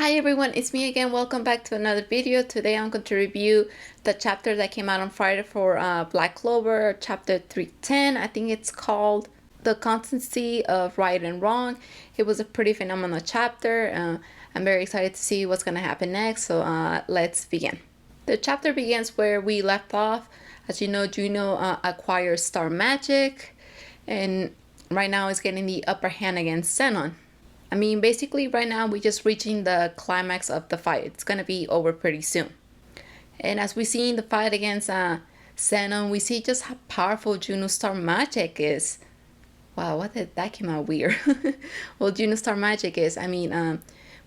Hi everyone, it's me again. Welcome back to another video. Today I'm going to review the chapter that came out on Friday for Black Clover, chapter 310. I think it's called The Constancy of Right and Wrong. It was a pretty phenomenal chapter. I'm very excited to see what's going to happen next, so let's begin. The chapter begins where we left off. As you know, Yuno acquires star magic, and right now is getting the upper hand against Zenon. I mean, basically right now we're just reaching the climax of the fight. It's gonna be over pretty soon. And as we see in the fight against Zenon, we see just how powerful Yuno's star magic is. Wow, that came out weird. Well, Yuno's star magic is,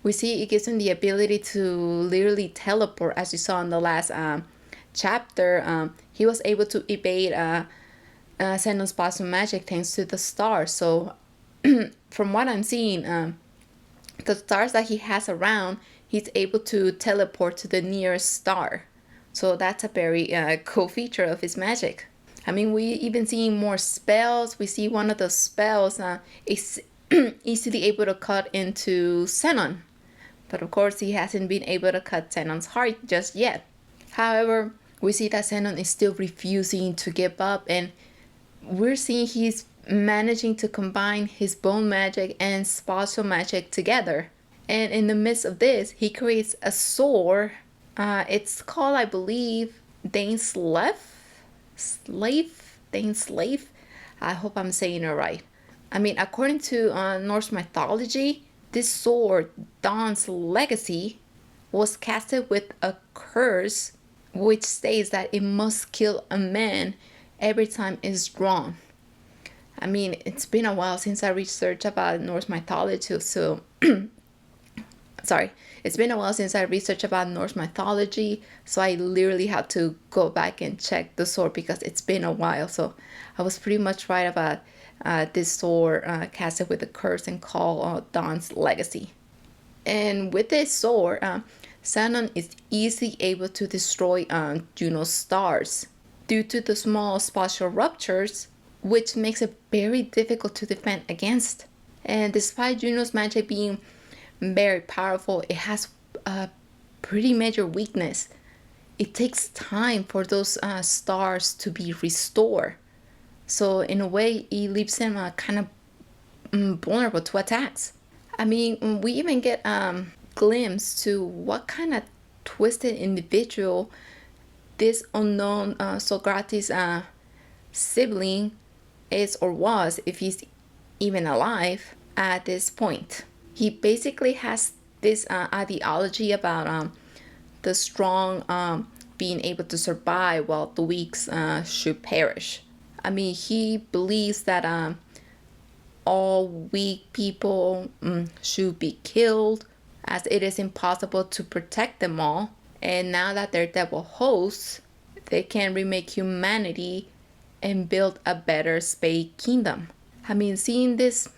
we see it gives him the ability to literally teleport, as you saw in the last chapter. He was able to evade Zenon's plasma magic thanks to the stars. So from what I'm seeing, the stars that he has around, he's able to teleport to the nearest star. So that's a very cool feature of his magic. I mean, we even see more spells. We see one of those spells is easily able to cut into Zenon. But of course, he hasn't been able to cut Zenon's heart just yet. However, we see that Zenon is still refusing to give up, and we're seeing he's managing to combine his bone magic and spatial magic together. And in the midst of this, he creates a sword. It's called, I believe, Dane's Slave. I hope I'm saying it right. I mean, according to Norse mythology, this sword, Dawn's Legacy, was casted with a curse which states that it must kill a man every time it's drawn. I mean, it's been a while since I researched about Norse mythology, so it's been a while since I researched about Norse mythology, so I literally had to go back and check the sword because it's been a while. So I was pretty much right about this sword casted with a curse and called Dawn's Legacy. And with this sword, Zenon is easily able to destroy Yuno's stars due to the small spatial ruptures, which makes it very difficult to defend against. And despite Yuno's magic being very powerful, it has a pretty major weakness. It takes time for those stars to be restored. So in a way, it leaves him kind of vulnerable to attacks. I mean, we even get a glimpse to what kind of twisted individual this unknown Socrates sibling is or was, if he's even alive at this point. He basically has this ideology about the strong being able to survive while the weak should perish. I mean, he believes that all weak people should be killed, as it is impossible to protect them all. And now that they're devil hosts, they can remake humanity and build a better space kingdom. I mean, seeing this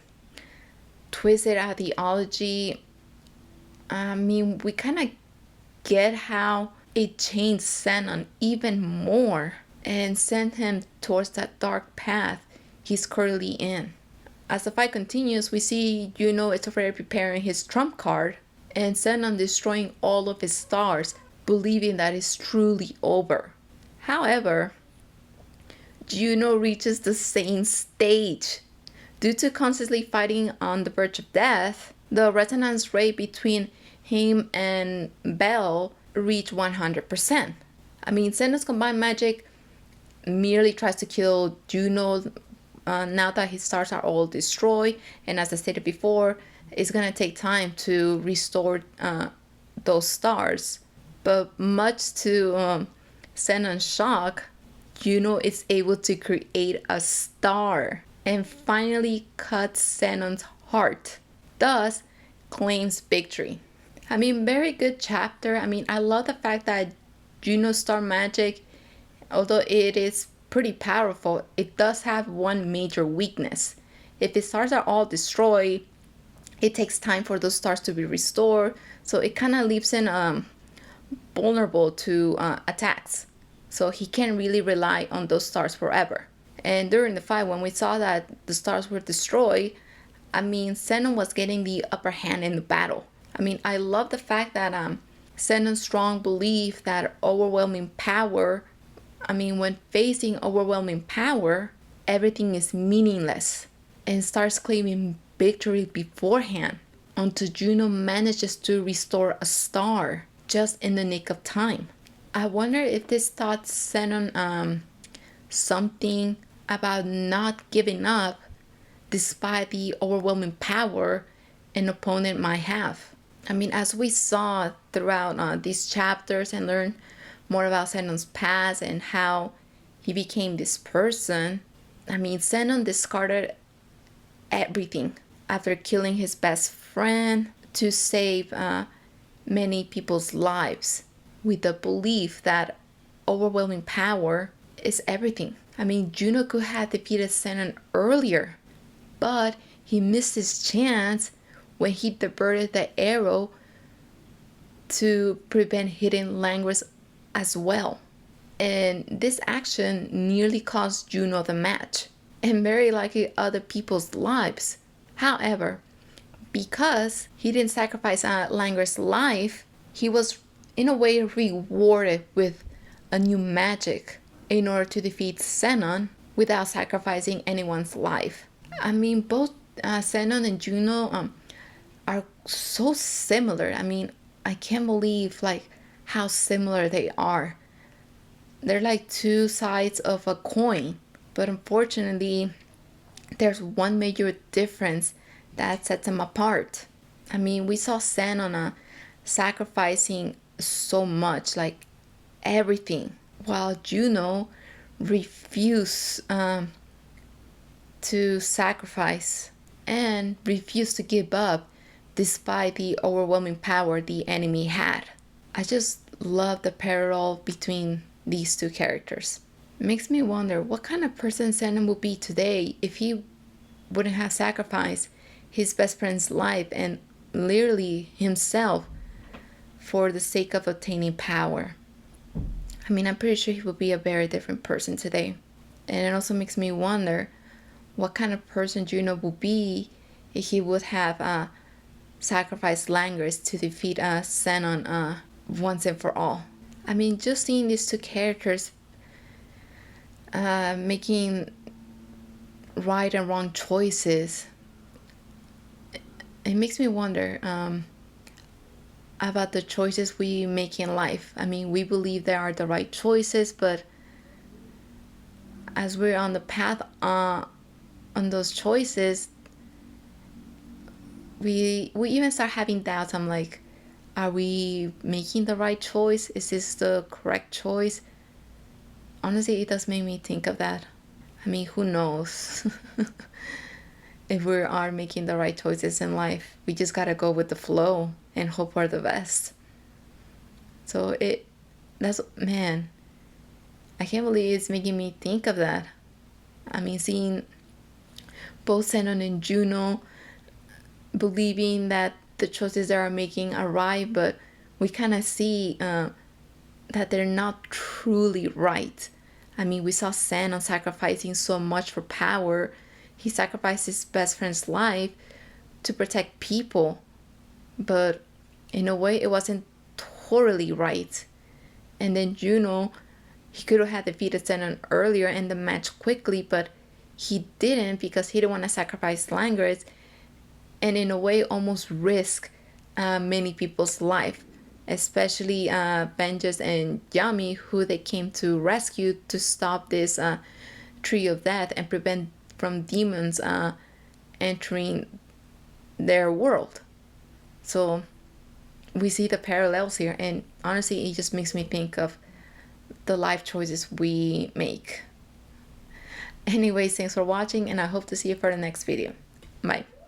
twisted ideology, I mean, we kind of get how it changed Zenon even more and sent him towards that dark path he's currently in. As the fight continues, we see Yuno is already preparing his trump card, and Zenon destroying all of his stars, believing that it's truly over. However, Yuno reaches the same stage. Due to constantly fighting on the verge of death, the resonance rate between him and Bell reached 100%. I mean, Zenon's combined magic merely tries to kill Yuno now that his stars are all destroyed, and as I stated before, it's gonna take time to restore those stars. But much to Zenon's shock, Yuno is able to create a star and finally cuts Zenon's heart, thus claims victory. I mean, very good chapter. I mean, I love the fact that Yuno's star magic, although it is pretty powerful, it does have one major weakness. If the stars are all destroyed, it takes time for those stars to be restored, so it kind of leaves him vulnerable to attacks. So he can't really rely on those stars forever. And during the fight, when we saw that the stars were destroyed, I mean, Zenon was getting the upper hand in the battle. I mean, I love the fact that Zenon's strong belief that overwhelming power, I mean, when facing overwhelming power, everything is meaningless, and starts claiming victory beforehand until Yuno manages to restore a star just in the nick of time. I wonder if this taught Zenon something about not giving up despite the overwhelming power an opponent might have. I mean, as we saw throughout these chapters and learn more about Zenon's past and how he became this person, I mean, Zenon discarded everything after killing his best friend to save many people's lives with the belief that overwhelming power is everything. I mean, Yuno could have defeated Zenon earlier, but he missed his chance when he diverted the arrow to prevent hitting language as well. And this action nearly cost Yuno the match, and very likely other people's lives. However, because he didn't sacrifice Langer's life, he was in a way rewarded with a new magic in order to defeat Zenon without sacrificing anyone's life. I mean, both Zenon and Yuno are so similar. I mean, I can't believe like how similar they are. They're like two sides of a coin, but unfortunately, there's one major difference that sets them apart. I mean, we saw Zenon sacrificing so much, like everything, while Yuno refused to sacrifice and refused to give up despite the overwhelming power the enemy had. I just love the parallel between these two characters. It makes me wonder what kind of person Zenon would be today if he wouldn't have sacrificed his best friend's life and literally himself for the sake of obtaining power. I mean, I'm pretty sure he would be a very different person today. And it also makes me wonder what kind of person Yuno would be if he would have sacrificed Langers to defeat Zenon once and for all. I mean, just seeing these two characters making right and wrong choices, it makes me wonder about the choices we make in life. I mean, we believe they are the right choices, but as we're on the path on those choices, we even start having doubts. I'm like, are we making the right choice? Is this the correct choice? Honestly, it does make me think of that. I mean, who knows if we are making the right choices in life. We just gotta go with the flow and hope for the best. So man, I can't believe it's making me think of that. I mean, seeing both Zenon and Yuno believing that the choices they are making are right, but we kind of see that they're not truly right. I mean, we saw Zenon sacrificing so much for power. He sacrificed his best friend's life to protect people, but in a way it wasn't totally right. And then Yuno, he could have defeated Zenon earlier in the match quickly, but he didn't because he didn't want to sacrifice Langers and in a way almost risk many people's life, especially Benjes and Yami, who they came to rescue to stop this tree of death and prevent from demons entering their world. So we see the parallels here, and honestly, it just makes me think of the life choices we make. Anyways, thanks for watching, and I hope to see you for the next video. Bye.